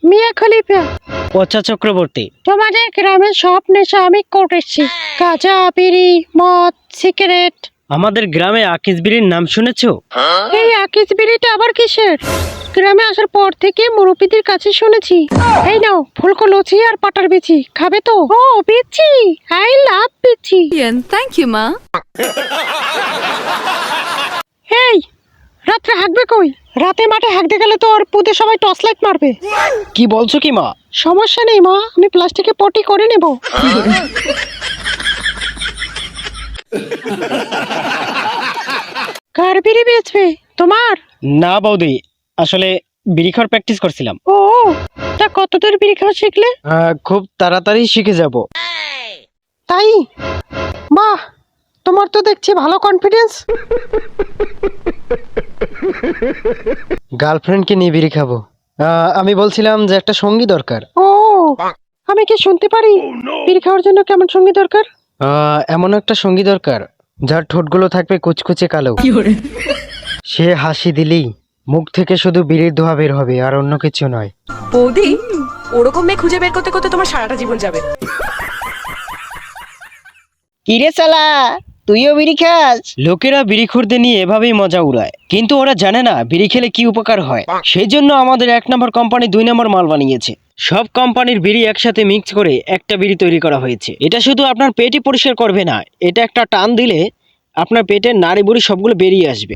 মিয়া খলিফা। পচা চক্রবর্তী। তোমাদের গ্রামের সব নেশা আমি করেছি, গাঁজা, বিড়ি, মদ, সিগারেট। আমাদের গ্রামে আকিস বিড়ির নাম শুনেছো? এই আকিস বিড়িটা আবার কিসের? গ্রামে আসার পর থেকে মুরব্বীদের কাছে শুনেছি। এই নাও ফুলকো লুচি আর পাটার বিচি, খাবে তো? ও বিচি, আই লাভ বিচি। থ্যাংক ইউ মা। এই রাত্রে হাঁকবে কই? রাতে মাঠে হাঁকতে গেলে তো আর পুঁতে সবাই টর্চ লাইট মারবে। কি বলছো কি মা? সমস্যা নেই মা, আমি প্লাস্টিকে পটি করে নেব। কার বিড়ি বেচবে? তোমার? না বৌদি, আসলে বিড়ি খাওয়ার প্র্যাকটিস করছিলাম। ও, তা কতদূর বিড়ি খাওয়া শিখলে? খুব তাড়াতাড়ি শিখে যাব। তাই? বাহ, তোমার তো দেখছি ভালো কনফিডেন্স। গার্লফ্রেন্ডকে নিয়ে বিড়ি খাবো। আমি বলছিলাম যে একটা সঙ্গী দরকার। ও, আমি কি শুনতে পারি বিড়ি খাওয়ার জন্য কেমন সঙ্গী দরকার? এমন একটা সঙ্গী দরকার যার ঠোঁটগুলো থাকবে কুচকুচে কালো। সে হাসি দিলেই মুখ থেকে শুধু বিড়ির ধোঁয়া বের হবে, আর অন্য কিছু নয়। বৌদি, ওরকম মেয়ে খুঁজে বের করতে করতে তোমার সারাটা জীবন যাবে। কিরে শালা, তুইও বিড়ি খাস? লোকেরা বিড়িখোরদের নিয়ে এভাবেই মজা উড়ায়, কিন্তু ওরা জানে না বিড়ি খেলে কি উপকার হয়। সেই জন্য আমাদের 1 নম্বর কোম্পানি 2 নম্বর মাল বানিয়েছে। সব কোম্পানির বিড়ি একসাথে মিক্স করে একটা বিড়ি তৈরি করা হয়েছে। এটা শুধু আপনার পেটই পরিষ্কার করবে না, এটা একটা টান দিলে আপনার পেটের নাড়ি বুড়ি সবগুলো বেরিয়ে আসবে।